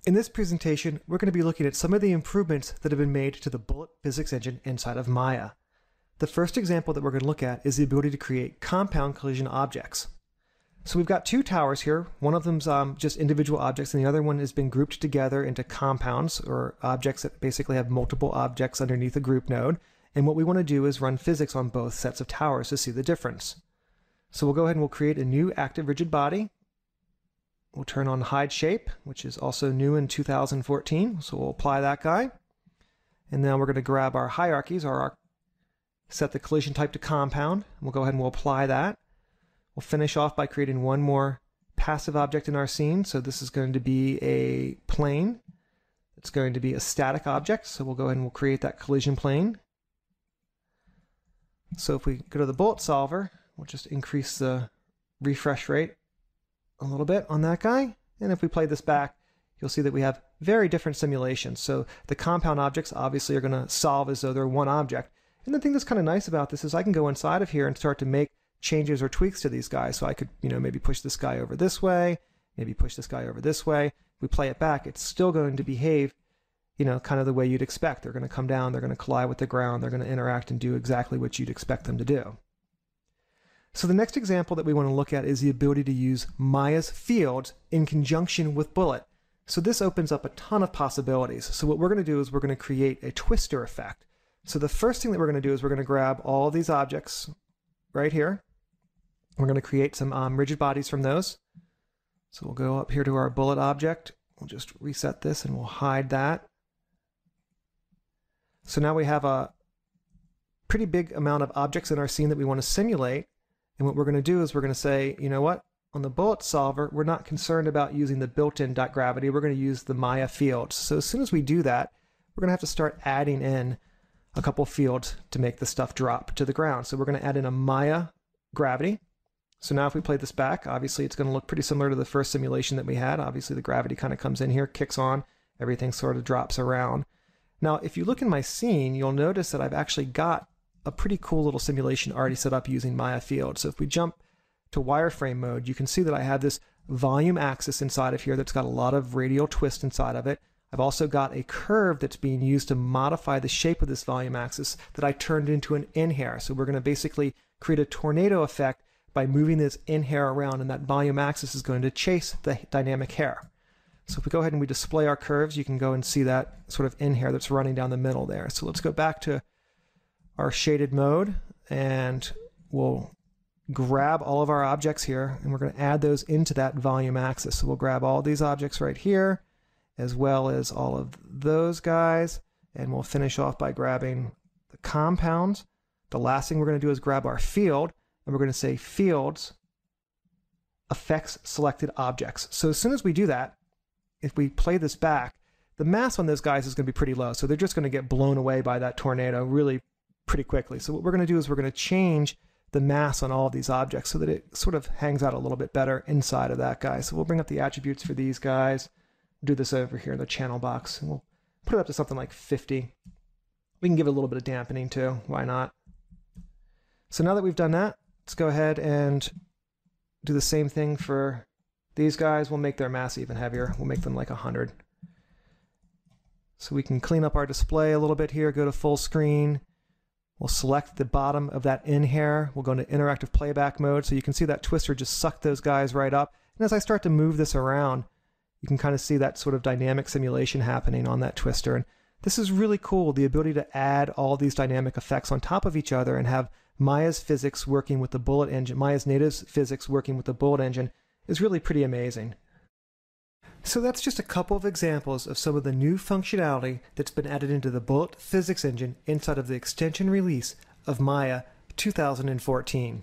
In this presentation, we're going to be looking at some of the improvements that have been made to the bullet physics engine inside of Maya. The first example that we're going to look at is the ability to create compound collision objects. So we've got two towers here. One of them's just individual objects, and the other one has been grouped together into compounds, or objects that basically have multiple objects underneath a group node. And what we want to do is run physics on both sets of towers to see the difference. So we'll go ahead and we'll create a new active rigid body. We'll turn on hide shape, which is also new in 2014. So we'll apply that guy. And now we're going to grab our hierarchies, or set the collision type to compound. We'll go ahead and we'll apply that. We'll finish off by creating one more passive object in our scene. So this is going to be a plane. It's going to be a static object. So we'll go ahead and we'll create that collision plane. So if we go to the bullet solver, we'll just increase the refresh rate a little bit on that guy. And if we play this back, you'll see that we have very different simulations. So the compound objects obviously are going to solve as though they're one object. And the thing that's kind of nice about this is I can go inside of here and start to make changes or tweaks to these guys. So I could, maybe push this guy over this way, maybe push this guy over this way. If we play it back, it's still going to behave kind of the way you'd expect. They're going to come down, they're going to collide with the ground, they're going to interact and do exactly what you'd expect them to do. So the next example that we want to look at is the ability to use Maya's fields in conjunction with Bullet. So this opens up a ton of possibilities. So what we're going to do is we're going to create a twister effect. So the first thing that we're going to do is we're going to grab all of these objects right here. We're going to create some rigid bodies from those. So we'll go up here to our Bullet object. We'll just reset this and we'll hide that. So now we have a pretty big amount of objects in our scene that we want to simulate. And what we're going to do is we're going to say, you know what? On the bullet solver, we're not concerned about using the built-in .gravity. We're going to use the Maya fields. So as soon as we do that, we're going to have to start adding in a couple fields to make the stuff drop to the ground. So we're going to add in a Maya gravity. So now if we play this back, obviously it's going to look pretty similar to the first simulation that we had. Obviously the gravity kind of comes in here, kicks on, everything sort of drops around. Now, if you look in my scene, you'll notice that I've actually got a pretty cool little simulation already set up using Maya field. So if we jump to wireframe mode, you can see that I have this volume axis inside of here that's got a lot of radial twist inside of it. I've also got a curve that's being used to modify the shape of this volume axis that I turned into an in-hair. So we're going to basically create a tornado effect by moving this in-hair around, and that volume axis is going to chase the dynamic hair. So if we go ahead and we display our curves, you can go and see that sort of in-hair that's running down the middle there. So let's go back to our shaded mode, and we'll grab all of our objects here, and we're going to add those into that volume axis. So we'll grab all these objects right here, as well as all of those guys, and we'll finish off by grabbing the compounds. The last thing we're going to do is grab our field, and we're going to say fields affects selected objects. So as soon as we do that, if we play this back, the mass on those guys is going to be pretty low, so they're just going to get blown away by that tornado really pretty quickly. So what we're going to do is we're going to change the mass on all of these objects so that it sort of hangs out a little bit better inside of that guy. So we'll bring up the attributes for these guys, do this over here in the channel box, and we'll put it up to something like 50. We can give it a little bit of dampening too, why not? So now that we've done that, let's go ahead and do the same thing for these guys. We'll make their mass even heavier. We'll make them like 100. So we can clean up our display a little bit here, go to full screen. We'll select the bottom of that in-hair. We'll go into interactive playback mode. So you can see that twister just sucked those guys right up. And as I start to move this around, you can kind of see that sort of dynamic simulation happening on that twister. And this is really cool, the ability to add all these dynamic effects on top of each other and have Maya's physics working with the Bullet engine, Maya's native physics working with the Bullet engine is really pretty amazing. So that's just a couple of examples of some of the new functionality that's been added into the Bullet physics engine inside of the extension release of Maya 2014.